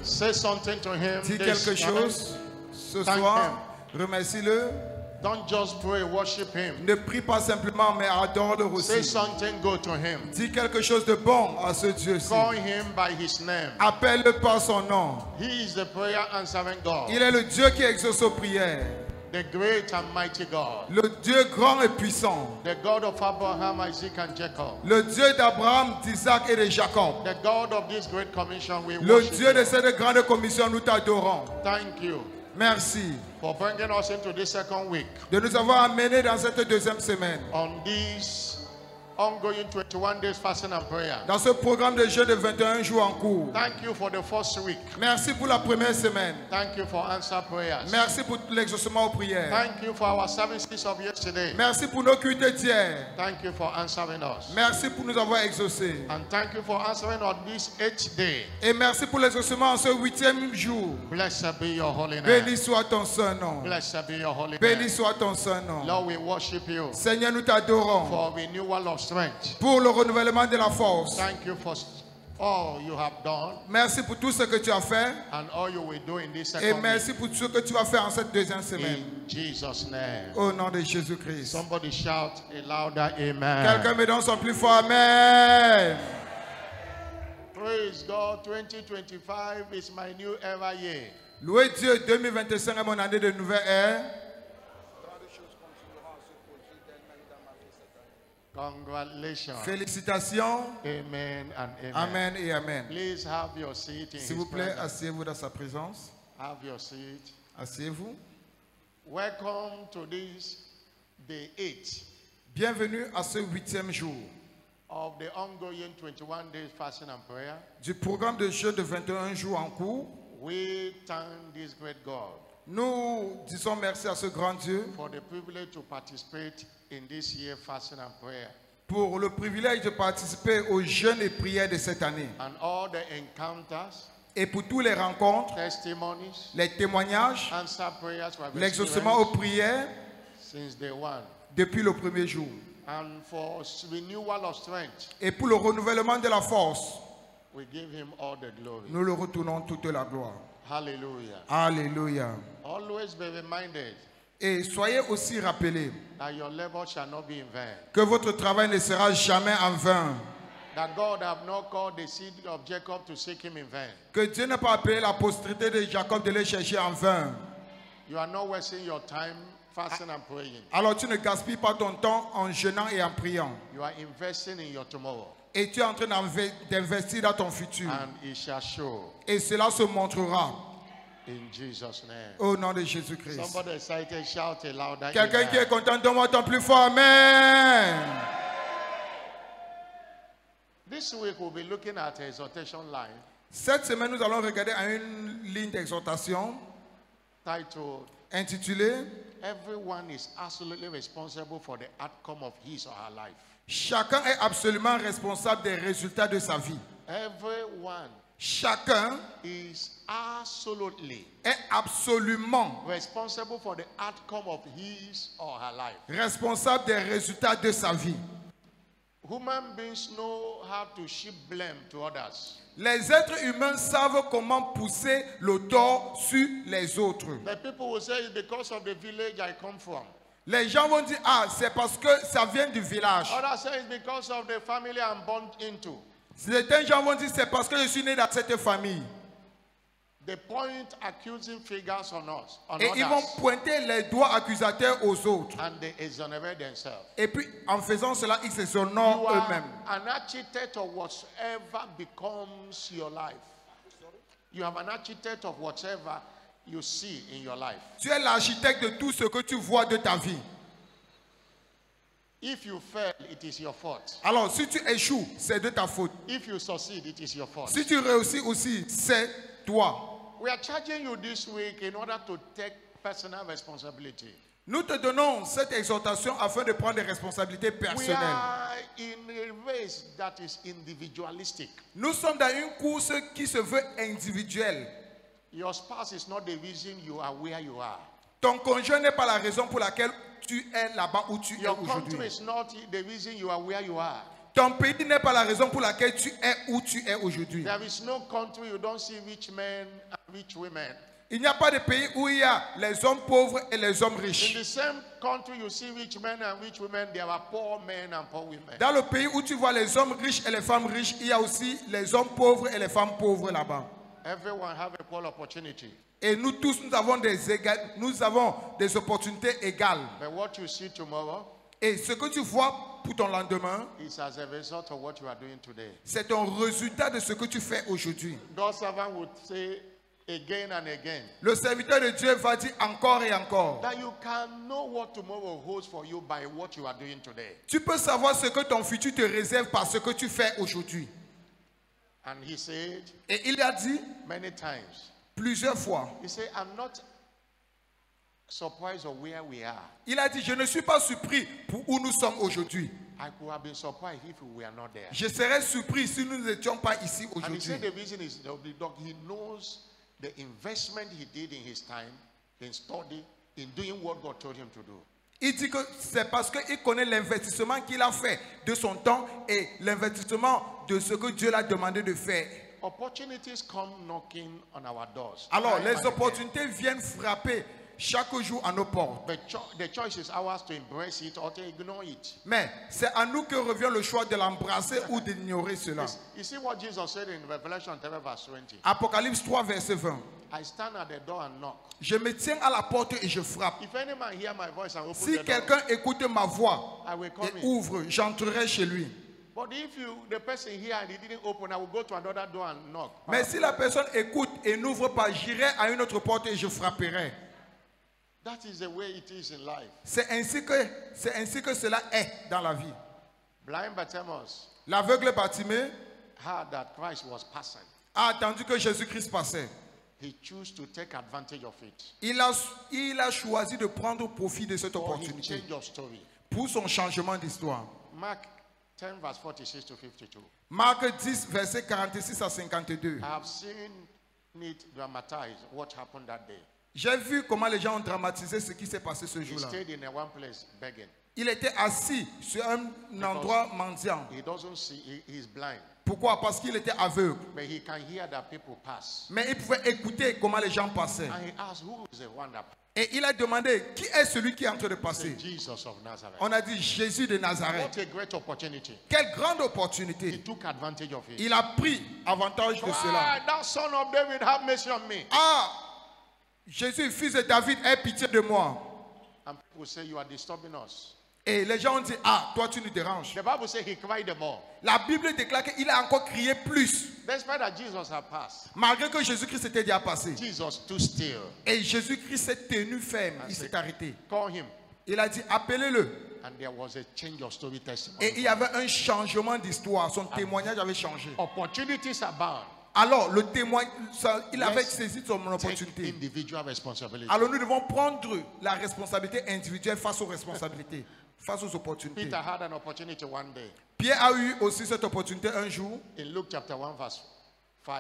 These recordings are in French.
Say something to him. Dis quelque chose ce soir. Remercie-le. Don't just pray, worship him. Ne prie pas simplement, mais adore-le Say aussi. something good to him. Dis quelque chose de bon à ce Dieu-ci. Call him by his name. Appelle-le par son nom. He is the prayer answering God. Il est le Dieu qui exauce aux prières. The great and mighty God. Le Dieu grand et puissant. The God of Abraham, Isaac and Jacob. Le Dieu d'Abraham, d'Isaac et de Jacob. The God of this great commission we Le worship Dieu de you. cette grande commission, nous t'adorons. Thank you Merci for bringing us into this second week de nous avoir amenés dans cette deuxième semaine. on this ongoing 21 days fasting and prayer. Dans ce programme de jeûne de 21 jours en cours. Thank you for the first week. Merci pour la première semaine. Thank you for answer prayers. Merci pour l'exaucement aux prières. Thank you for our services of yesterday. Merci pour nos cultes d'hier. Thank you for answering us. Merci pour nous avoir exaucés. And thank you for answering on this 8th day. Et merci pour l'exaucement en ce 8e jour. Blessed be your holy name. Béni soit ton saint nom. Blessed be your holy Béni name. soit ton saint nom. Lord, we worship you Seigneur, nous t'adorons for renewal of strength. pour le renouvellement de la force. Thank you for all you have done Merci pour tout ce que tu as fait. and all you will do in this Et second week. merci pour tout ce que tu vas faire en cette deuxième semaine. In Jesus' name. Au nom de Jésus-Christ. Somebody shout a louder amen. Quelqu'un me donne son plus fort Amen. Praise God. 2025 is my new era year. Louez Dieu, 2025 est mon année de nouvelle ère. Congratulations. Félicitations. Amen and amen. Amen et Amen. Please have your seat in S'il his vous plaît, presence. asseyez-vous dans sa présence. Have your seat. Asseyez-vous. Welcome to this day 8 Bienvenue à ce 8e jour of the ongoing 21 days fasting and prayer. du programme de jeûne de 21 jours en cours. We thank this great God Nous disons merci à ce grand Dieu for the privilege to participate in this year fasting and prayer pour le privilège de participer aux jeûnes et prières de cette année. and all the encounters, Et pour toutes les rencontres, testimonies, les témoignages, answer prayers we have l'exaucement aux experienced prières since day one, depuis le premier jour. and for renewal of strength, Et pour le renouvellement de la force, we give him all the glory. nous le retournons toute la gloire. Hallelujah. Alléluia. Always be reminded Et soyez aussi rappelés that your labor shall not be in vain. que votre travail ne sera jamais en vain. That God have not called the seed of Jacob to seek him in vain. Que Dieu n'a pas appelé la postérité de Jacob de les chercher en vain. You are not wasting your time fasting and praying. Alors tu ne gaspilles pas ton temps en jeûnant et en priant. You are investing in your tomorrow. Et tu es en train d'investir dans ton futur. And it shall show Et cela se montrera in Jesus' name. au nom de Jésus-Christ. Somebody excited, shout a louder Quelqu'un qui est amen. content, donne-moi ton plus fort Amen. This week we'll be looking at a exhortation line Cette semaine, nous allons regarder à une ligne d'exhortation titled, intitulée Everyone is absolutely responsible for the outcome of his or her life. Chacun est absolument responsable des résultats de sa vie. Everyone Chacun is absolutely est absolument responsible for the outcome of his or her life. responsable des résultats de sa vie. Human beings know how to shift blame to others. Les êtres humains savent comment pousser le tort sur les autres. The people will say it's because of the village I come from. Les gens vont dire, ah, c'est parce que ça vient du village. Others say it's because of the family I'm born into. Certains gens vont dire, c'est parce que je suis né dans cette famille. They point accusing figures on us, on Et ils vont others, pointer les doigts accusateurs aux autres. and they exonerate themselves. Et puis, en faisant cela, ils se You s'honorent are eux-mêmes. an architect of whatever becomes your life. You have an architect of whatever you see in your life. Tu es l'architecte de tout ce que tu vois de ta vie. If you fail, it is your fault. Alors, si tu échoues, c'est de ta faute. If you succeed, it is your fault. Si tu réussis aussi, c'est toi. We are charging you this week in order to take personal responsibility. Nous te donnons cette exhortation afin de prendre des responsabilités We personnelles. are in a race that is individualistic. Nous sommes dans une course qui se veut individuelle. Your spouse is not the reason you are where you are. Ton conjoint n'est pas la raison pour laquelle tu es là-bas où tu es Your country aujourd'hui. is not the reason you are where you are. Ton pays n'est pas la raison pour laquelle tu es où tu es aujourd'hui. There is no country you don't see rich men and rich women. Il n'y a pas de pays où il y a les hommes pauvres et les hommes In riches. the same country you see rich men and rich women, there are poor men and poor women. Dans le pays où tu vois les hommes riches et les femmes riches, il y a aussi les hommes pauvres et les femmes pauvres là-bas. Everyone have equal opportunity. Et nous tous, nous avons des opportunités égales. But what you see tomorrow Et ce que tu vois pour ton lendemain, is as a result of what you are doing today. c'est un résultat de ce que tu fais aujourd'hui. God's servant would say again and again Le serviteur de Dieu va dire encore et encore. that you can know what tomorrow holds for you by what you are doing today. Tu peux savoir ce que ton futur te réserve par ce que tu fais aujourd'hui. And he said Et il a dit many times, plusieurs fois, he said, I'm not surprised of where we are. il a dit, je ne suis pas surpris pour où nous sommes aujourd'hui. I could have been surprised if we were not there. Je serais surpris si nous n'étions pas ici And he aujourd'hui. said the reason is that he knows the investment he did in his time, in study, in doing what God told him to do. Il dit que c'est parce qu'il connaît l'investissement qu'il a fait de son temps et l'investissement de ce que Dieu l'a demandé de faire. Opportunities come knocking on our doors. Alors, Time les and again. opportunités viennent frapper chaque jour à nos portes. But the choice is ours to embrace it or to ignore it. Mais c'est à nous que revient le choix de l'embrasser ou d'ignorer cela. You see what Jesus said in Revelation 3 verse 20. Apocalypse 3, verset 20. I stand at the door and knock. Je me tiens à la porte et je frappe. If any man hear my voice and open Si the door, quelqu'un écoute ma voix I will come et in. ouvre, j'entrerai chez lui. But if the person here and he didn't open, I will go to another door and knock. Mais si la personne écoute et n'ouvre pas, j'irai à une autre porte et je frapperai. That is the way it is in life. C'est ainsi que cela est dans la vie. Blind Bartimaeus L'aveugle Bartimée heard that Christ was passing. a attendu que Jésus-Christ passait. He chose to take advantage of it. Il a choisi de prendre profit de cette For his opportunité change of story. pour son changement d'histoire. Mark 10 verse 46 to 52. Marc 10, verset 46 à 52. I have seen it dramatized what happened that day. J'ai vu comment les gens ont dramatisé ce qui s'est passé ce He jour-là. stayed in a one place begging. Il était assis sur un endroit mendiant. He doesn't see, he's blind. Pourquoi? Parce qu'il était aveugle. But he can hear that people pass. Mais il pouvait écouter comment les gens passaient. And he asked, who is the one that Et il a demandé, qui est celui qui est en train de passer? passed? Jesus of Nazareth. On a dit Jésus de Nazareth. What a great opportunity. Quelle grande He opportunité. took advantage of it. Il a pris avantage de Ah, cela. that son of David, have mercy on me. Ah, Jésus, fils de David, aie pitié de moi. And people say, you are disturbing us. Et les gens ont dit, ah, toi tu nous déranges. The Bible says he cried the more. La Bible déclare qu'il a encore crié plus. Despite that Jesus had passed, Malgré que Jésus-Christ était déjà passé. Jesus stood still. Et Jésus-Christ s'est tenu ferme. Il s'est arrêté. Call him. Il a dit, appelez-le. And there was a change of story testimony. Et il y avait un changement d'histoire. Son témoignage avait changé. Opportunities abound. Alors, le témoignage, il avait Let's saisi son Take opportunité. individual responsibility. Alors, nous devons prendre la responsabilité individuelle face aux responsabilités, face aux opportunités. Peter had an opportunity one day. Pierre a eu aussi cette opportunité un jour. In Luke chapter 1 verse 5.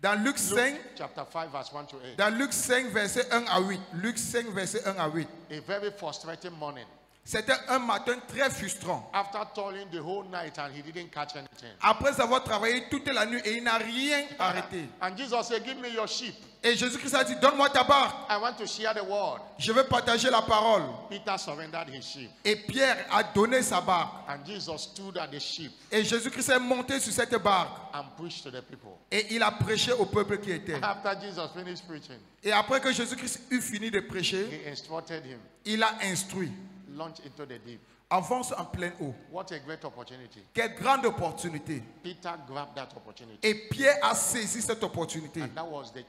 Dans Luc 5, Luke chapter 5 verse 1 to 8. dans Luc 5, verset 1 à 8. Luc 5, verset 1 à 8. A very frustrating morning. C'était un matin très frustrant. After toiling the whole night and he didn't catch anything. Après avoir travaillé toute la nuit et il n'a rien arrêté. And Jesus said, give me your sheep. Et Jésus-Christ a dit, donne-moi ta barque. I want to share the word. Je veux partager la parole. Peter surrendered his sheep. Et Pierre a donné sa barque. And Jesus stood at the sheep Et Jésus-Christ est monté sur cette barque. and preached to the people. Et il a prêché au peuple qui était. After Jesus finished preaching, Et après que Jésus-Christ eut fini de prêcher, he instructed him, il a instruit. launch into the deep. Avance en pleine eau. What a great opportunity. Quelle grande opportunité. Peter grabbed that opportunity. Et Pierre a saisi cette opportunité. And that was the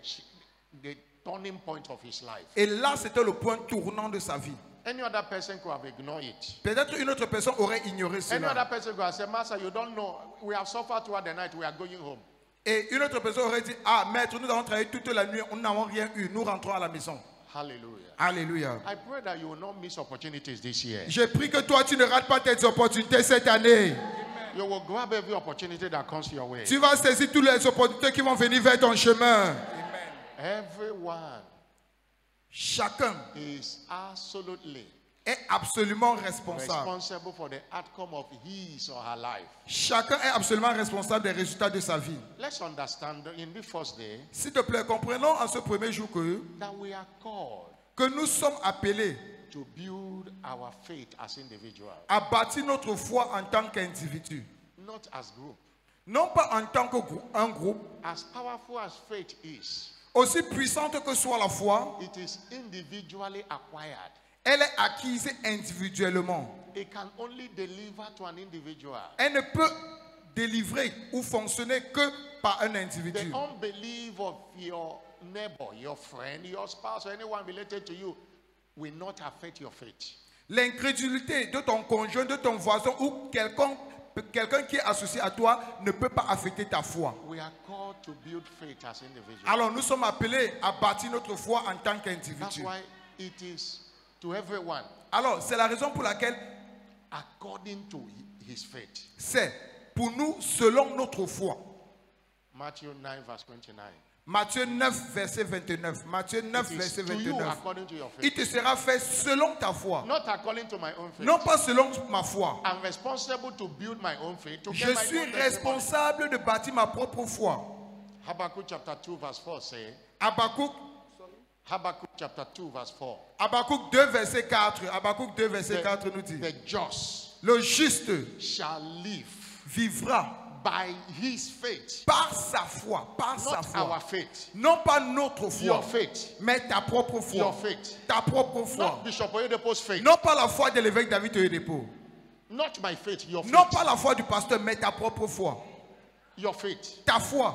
turning point of his life. Et là, c'était le point tournant de sa vie. Any other person could have ignored it. Peut-être une autre personne aurait ignoré Any other cela. person could have said, Master, you don't know. We have suffered throughout the night. We are going home. Et une autre personne aurait dit, ah maître, nous avons travaillé toute la nuit, nous n'avons rien eu, nous rentrons à la maison. Hallelujah. Alléluia. I pray that you will not miss opportunities this year. Je prie que toi, tu ne rates pas tes opportunités cette année. You will grab every opportunity that comes your way. Tu vas saisir toutes les opportunités qui vont venir vers ton chemin. Everyone Chacun is absolutely est absolument responsable. Responsible for the outcome of his or her life. Chacun est absolument responsable des résultats de sa vie. Let's understand in the first day S'il te plaît, comprenons en ce premier jour that we are called que nous sommes appelés to build our faith as individuals, à bâtir notre foi en tant qu'individu. not as group. Non pas en tant qu'un groupe. As powerful as faith is, Aussi puissante que soit la foi, it is individually acquired. elle est acquise individuellement. It can only deliver to an individual. Elle ne peut délivrer ou fonctionner que par un The individu. unbelief of your neighbor, your friend, your spouse, or anyone related to you will not affect your faith. L'incrédulité de ton conjoint, de ton voisin ou quelqu'un qui est associé à toi ne peut pas affecter ta foi. We are called to build faith as individuals. Alors nous sommes appelés à bâtir notre foi en tant That's qu'individu. why it is to everyone Alors c'est la raison pour laquelle according to his faith. c'est pour nous selon notre foi. Matthew 9 verse 29. Matthieu 9 verset 29. Matthieu 9 It is verset to you 29. according to your Il faith. te sera fait selon ta foi. Not according to my own faith. Non pas selon ma foi. I'm responsible to build my own faith. To Je get my suis own testimony. responsable de bâtir ma propre foi. Habakkuk chapter 2 verse 4 say, Habakkuk chapter 2 verse 4. Habakkuk 2 verset 4. Habakkuk 2 verset 4 nous dit. The just Le juste shall live vivra by his faith. par sa foi. Par sa Not foi. our faith. Non pas notre foi. Your faith. Mais ta propre foi. Your faith. Ta propre foi. Not Bishop Oyedepo's faith. Non pas la foi de l'évêque David Oyedepo. Not my faith. Your faith. Non pas la foi du pasteur, mais ta propre foi. Your faith. Ta foi.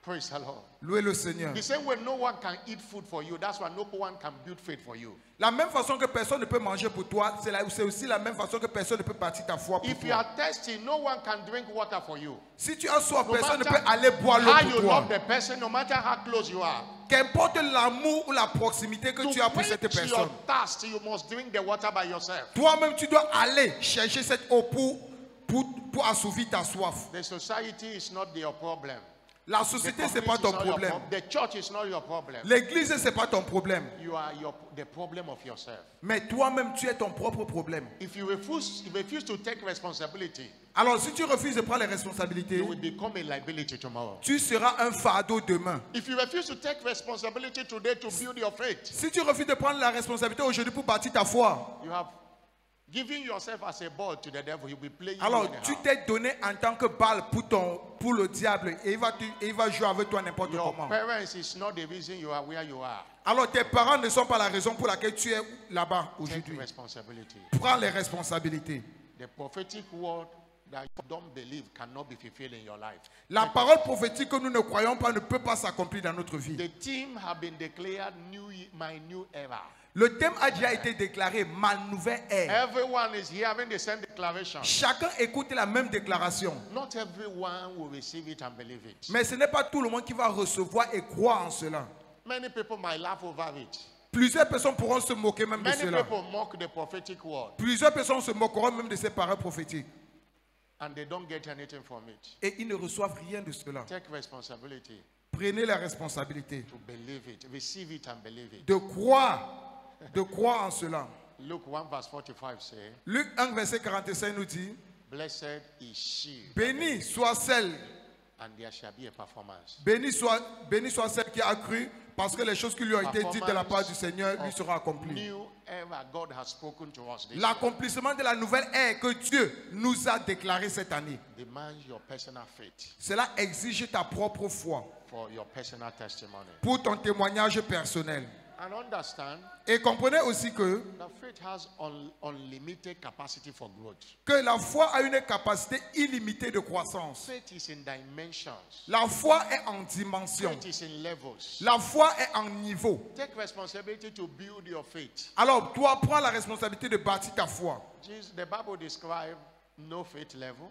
Praise the Lord. Louez le Seigneur. The same way no one can eat food for you, that's why no one can build faith for you. La même façon que personne ne peut manger pour toi, c'est aussi la même façon que personne ne peut bâtir ta foi pour If you toi. are thirsty, no one can drink water for you. Si tu as soif, No personne ne matter peut aller boire l'eau how pour you toi. love the person, no matter how close you are. Qu'importe l'amour ou la proximité que To tu as pour cette quench personne, your thirst, you must drink the water by yourself. toi-même tu dois aller chercher cette eau pour assouvir ta soif. The society is not your problem. La The société, ce n'est community pas is ton not your problème. The church is not your problem. L'église, ce n'est pas ton problème. You are the problem of yourself. Mais toi-même, tu es ton propre problème. If you refuse to take responsibility, Alors, si tu refuses de prendre les you responsabilités, will become a liability tomorrow. tu seras un fardeau demain. If you refuse to take responsibility today to build your faith, Si tu refuses de prendre la responsabilité aujourd'hui pour bâtir ta foi, you have given yourself as a ball to the devil. He will be playing you alors anyhow. tu t'es donné en tant que balle pour le diable et il va jouer avec toi n'importe Your comment. parents is not the reason you are where you are. Alors tes parents ne sont pas la raison pour laquelle tu es là-bas Take aujourd'hui. responsibility. Prends les responsabilités. The prophetic word that you don't believe cannot be fulfilled in your life. La parole prophétique que nous ne croyons pas ne peut pas s'accomplir dans notre vie. The team have been declared my new era. Le thème a déjà été déclaré, ma nouvelle ère. Everyone is hearing the same declaration. Chacun écoute la même déclaration. Not everyone will receive it and believe it. Mais ce n'est pas tout le monde qui va recevoir et croire en cela. Many people might laugh over it. Plusieurs personnes pourront se moquer même de Many cela. people mock the prophetic word Plusieurs personnes se moqueront même de ces paroles prophétiques. and they don't get anything from it. Et ils ne reçoivent rien de cela. Take responsibility Prenez la responsabilité to believe it, receive it and believe it. de croire en cela. Luke 1 verse 45 say, Luc 1 verset 45 nous dit, blessed is she, béni soit celle, and there shall be a performance. béni soit celle qui a cru, parce que les choses qui lui ont été dites de la part du Seigneur lui seront accomplies. New era God has spoken to us this year. L'accomplissement de la nouvelle ère que Dieu nous a déclaré cette année, Demands your personal faith cela exige ta propre foi for your personal testimony. pour ton témoignage personnel. And understand Et comprenez aussi que that faith has unlimited capacity for growth. la foi a une capacité illimitée de croissance. Faith is in dimensions. La foi est en dimension. Faith is in levels. La foi est en niveau. Take responsibility to build your faith. Alors, toi, prends la responsabilité de bâtir ta foi. The Bible describes no faith level,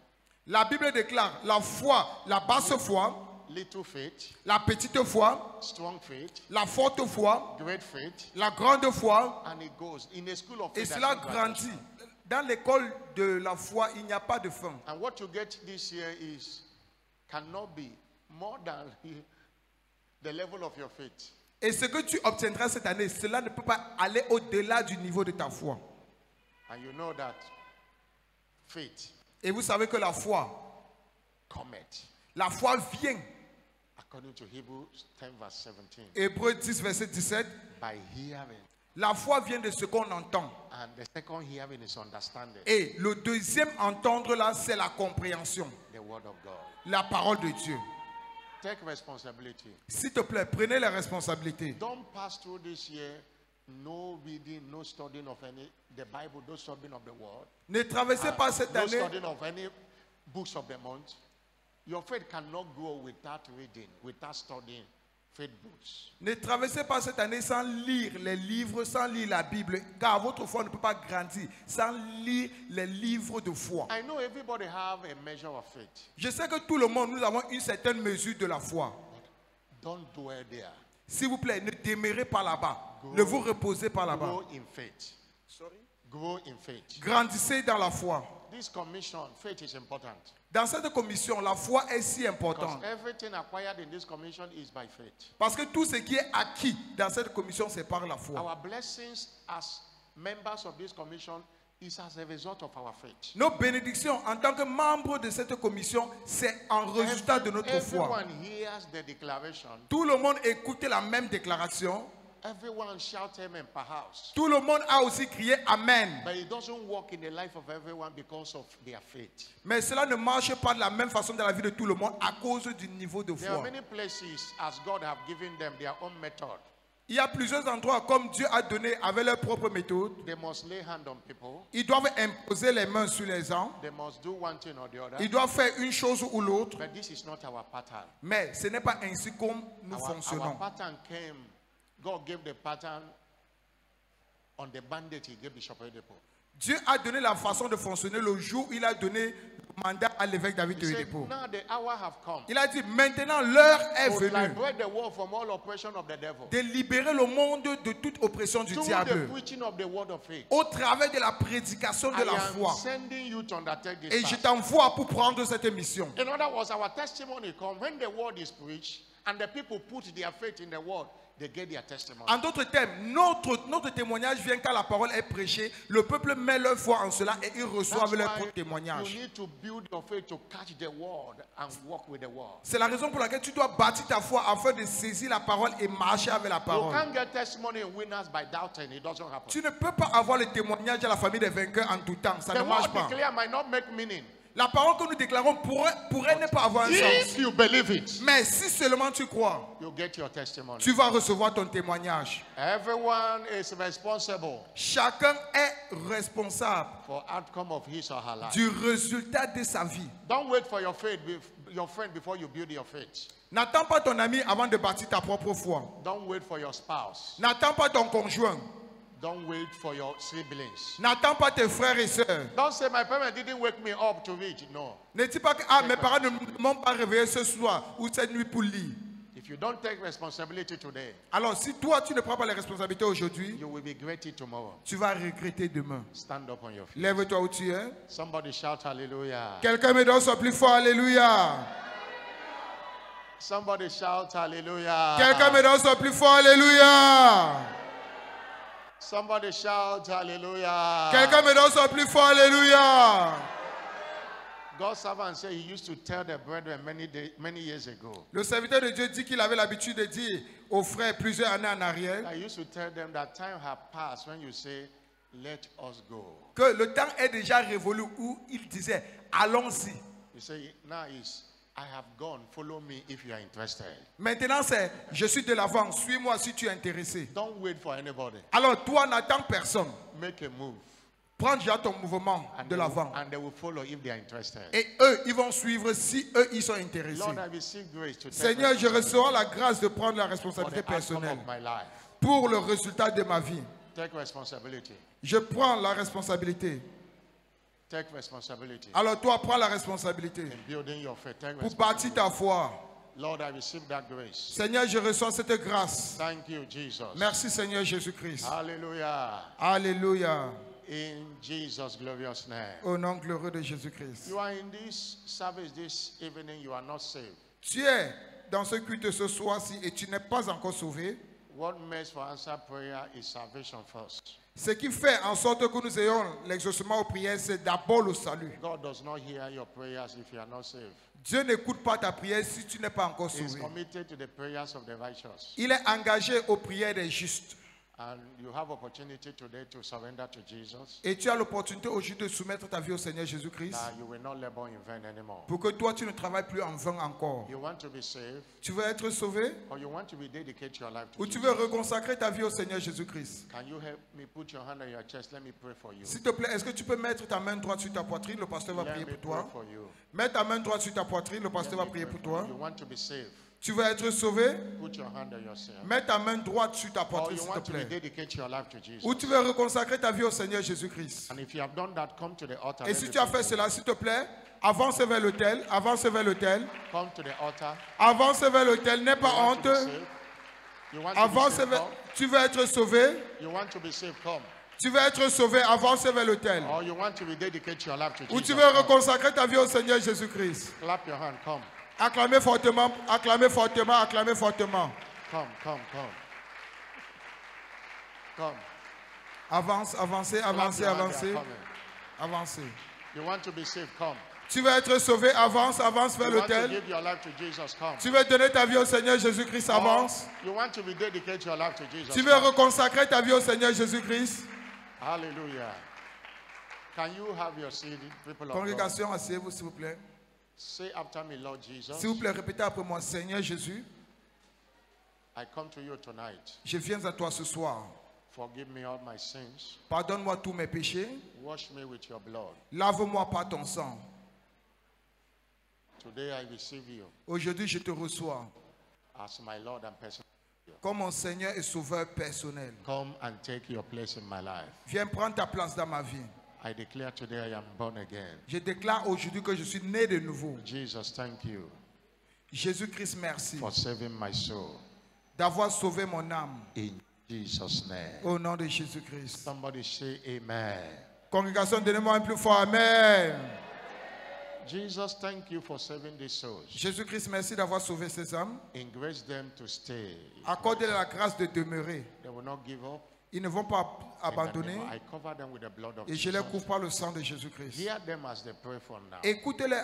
La Bible déclare la foi, la basse foi, little faith, la petite foi, strong faith, la forte foi, great faith, la grande foi, and it goes in a school of et faith. cela there's no grandit. graduation. Dans l'école de la foi, il n'y a pas de fin. And what you get this year cannot be more than the level of your faith. Et ce que tu obtiendras cette année, cela ne peut pas aller au-delà du niveau de ta foi. And you know that faith Et vous savez que la foi vient. According to Hebrews 10 verse 17. Hébreux 10 verset 17. By hearing. La foi vient de ce qu'on entend. And the second hearing is understanding. Et le deuxième entendre là, c'est la compréhension. The word of God. La parole de Dieu. Take responsibility. S'il te plaît, prenez les responsabilités. Don't pass through this year no reading, no studying of the Bible, no studying of the word. Ne traversez pas cette no année. studying of any books of the month. Your faith cannot grow without reading, without studying faith books. Ne traversez pas cette année sans lire les livres, sans lire la Bible, car votre foi ne peut pas grandir sans lire les livres de foi. I know everybody have a measure of faith. Je sais que tout le monde, nous avons une certaine mesure de la foi. Don't dwell there. S'il vous plaît, ne demeurez pas là-bas. Ne vous reposez pas là-bas. Grow in faith. Sorry? Grow in faith. Grandissez dans la foi. This commission, faith is important. Dans cette commission, la foi est si Because importante. everything acquired in this commission is by faith. Parce que tout ce qui est acquis dans cette commission, c'est par la foi. Our blessings as members of this commission is as a result of our faith. Nos bénédictions en tant que membres de cette commission, c'est un résultat de notre foi. Everyone hears the declaration. Tout le monde écoute la même déclaration. Everyone shout amen perhaps. Tout le monde a aussi crié Amen. But it doesn't work in the life of everyone because of their faith. Mais cela ne marche pas de la même façon dans la vie de tout le monde à cause du niveau de There are foi. many places as God have given them their own method. Il y a plusieurs endroits comme Dieu a donné avec leur propre méthode. They must lay hand on people. Ils doivent imposer les mains sur les gens. They must do one thing or the other. Ils doivent faire une chose ou l'autre. But this is not our pattern. Mais ce n'est pas ainsi comme nous Our fonctionnons. pattern came, God gave the pattern on the mandate he gave Bishop Oyedepo. Dieu a donné la façon de fonctionner le jour où il a donné le mandat à l'évêque David He said, Oyedepo. now the hour have come Il a dit maintenant l'heure est to venue liberate the world from all oppression of the devil. de libérer le monde de toute oppression du Through the diable preaching of the word of faith. au travers de la prédication de I la am foi. sending you to undertake this Et je task. t'envoie pour prendre cette mission. In other words, our testimony comes when the word is preached and the people put their faith in the word, they get their testimony. En d'autres termes, notre témoignage vient quand la parole est prêchée. Le peuple met leur foi en cela et ils reçoivent That's leur why propre témoignage. you need to build your faith to catch the word and walk with the word. C'est la raison pour laquelle tu dois bâtir ta foi afin de saisir la parole et marcher avec la You parole. can't get testimony in winners by doubting. It doesn't happen. Tu ne peux pas avoir le témoignage à la famille des vainqueurs en tout temps. Ça The ne marche word pas. declare might not make meaning. La parole que nous déclarons pourrait ne pas avoir un If sens. you believe it, Mais si seulement tu crois, you get your testimony. tu vas recevoir ton témoignage. Everyone is responsible Chacun est responsable for outcome of his or her life. du résultat de sa vie. Don't wait for your faith, your friend before you build your faith. N'attends pas ton ami avant de bâtir ta propre foi. Don't wait for your spouse. N'attends pas ton conjoint. Don't wait for your siblings. N'attends pas tes frères et sœurs. Don't say my parents didn't wake me up to read. No. Ne dis pas que mes parents ne m'ont pas réveillé ce soir ou cette nuit pour lire. If you don't take responsibility today, Alors si toi tu ne prends pas les responsabilités aujourd'hui, you will regret it tomorrow. tu vas regretter demain. Stand up on your feet. Lève-toi où tu es. Somebody shout hallelujah. Quelqu'un me donne son plus fort, alléluia. Somebody shout hallelujah. Quelqu'un me donne son plus fort, alléluia. Somebody shout hallelujah. Quelqu'un me donne son plus fort, alléluia. God's servant said he used to tell the brethren many years ago. Le serviteur de Dieu dit qu'il avait l'habitude de dire aux frères plusieurs années en arrière I used to tell them that time had passed when you say, let us go. que le temps est déjà révolu où il disait allons-y. You say, now is, I have gone, follow me if you are interested. Maintenant c'est je suis de l'avant, suis-moi si tu es intéressé. Don't wait for anybody. Alors toi n'attends personne. Make a move. Prends déjà ton mouvement de l'avant. And they will follow if they are interested. Et eux, ils vont suivre si eux, ils sont intéressés. Lord, I receive grace to take Seigneur, je responsibility recevrai la grâce de prendre la for responsabilité the outcome personnelle of my life. pour le résultat de ma vie. Take responsibility. Je prends la responsabilité. Take responsibility. Alors toi, prends la responsabilité In building your faith. Take pour bâtir responsibility. ta foi. Lord, I receive that grace. Seigneur, je reçois cette grâce. Thank you, Jesus. Merci Seigneur Jésus-Christ. Hallelujah. Alléluia. In Jesus' glorious name. Au nom glorieux de Jésus-Christ. You are in this service this evening, you are not saved. Tu es dans ce culte ce soir-ci et tu n'es pas encore sauvé. What makes for answer prayer is salvation first. Ce qui fait en sorte que nous ayons l'exaucement aux prières, c'est d'abord le salut. God does not hear your prayers if you are not saved. Dieu n'écoute pas ta prière si tu n'es pas encore He is sauvé. committed to the prayers of the righteous. Il est engagé aux prières des justes. And you have opportunity today to surrender to Jesus. Et tu as l'opportunité aujourd'hui de soumettre ta vie au Seigneur Jésus-Christ. That you will not labor in vain anymore. Pour que toi, tu ne travailles plus en vain encore. You want to be saved, Tu veux être sauvé or you want to rededicate your life to ou tu Jesus. veux reconsacrer ta vie au Seigneur Jésus-Christ. Can you help me put your hand on your chest? Let me pray for you. S'il te plaît, est-ce que tu peux mettre ta main droite sur ta poitrine? Le pasteur va Let prier me pour pray toi. for you. Mets ta main droite sur ta poitrine. Le pasteur Let va me prier pray pour for toi. you. You want to be saved? Tu veux être sauvé? Put your hand on yourself. Mets ta main droite sur ta Or poitrine, you s'il te want to plaît. rededicate your life to Jesus. Ou tu veux reconsacrer ta vie au Seigneur Jésus-Christ. And if you have done that, come to the altar. Et Let si me tu as pray fait for you. cela, s'il te plaît, avance vers l'autel. Avance vers l'autel. Come to the altar. Avance vers l'autel. N'aie pas You want honte. to be saved? You want to be Avance saved? vers... Come. Tu veux être sauvé? You want to be saved? Come. Tu veux être sauvé? Avance vers l'autel. Or you want to rededicate your life to Ou Jesus? tu veux Come. reconsacrer ta vie au Seigneur Jésus-Christ. Clap your hand. Come. Acclamez fortement, acclamez fortement, acclamez fortement. Come. Come. Avance, avancez, Clap avancez, your hand. They avancez, are coming. avancez. You want to be saved? Come. Tu veux être sauvé? Avance, avance vers You want to l'autel. give your life to Jesus? Come. Tu veux donner ta vie au Seigneur Jésus-Christ? Avance. Or you want to rededicate your life to Jesus? Tu veux Come. reconsacrer ta vie au Seigneur Jésus-Christ? Hallelujah. Can you have your seat, people of God? Congrégation, asseyez-vous s'il vous plaît. Say after me, Lord Jesus, S'il vous plaît, répétez après moi. Seigneur Jésus, I come to you tonight. je viens à toi ce soir. Forgive me all my sins. Pardonne-moi tous mes péchés. Wash me with your blood. Lave-moi par ton sang. Today I receive you Aujourd'hui, je te reçois as my Lord and personal. comme mon Seigneur et Sauveur personnel. Come and take your place in my life. Viens prendre ta place dans ma vie. I declare today I am born again. Je déclare aujourd'hui que je suis né de nouveau. Jesus, thank you Jésus-Christ, merci for saving my soul. d'avoir sauvé mon âme. In Jesus' name. Au nom de Jésus-Christ. Somebody say amen. Congrégation, donnez-moi un plus fort Amen. Jesus, thank you for saving these souls. Jésus-Christ, merci d'avoir sauvé ces âmes. Encourage them to stay. Accorde-leur la grâce de demeurer. They will not give up. Ils ne vont pas In the abandonner. name of- I cover them with the blood of Et je les Jesus. couvre par le sang de Jésus-Christ. Hear them as they pray for now. Écoutez-les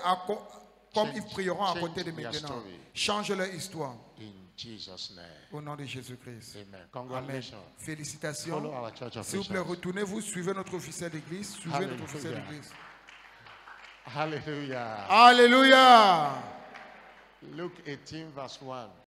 comme ils prieront à change côté de their maintenant. story. Change leur histoire. In Jesus' name. Au nom de Jésus-Christ. Amen. Amen. Congratulations. Félicitations. Follow our church S'il vous plaît, officials. retournez-vous, suivez notre officiel d'église. Suivez notre Hallelujah. officiel d'église. Hallelujah. Alléluia. Luke 18, verse 1.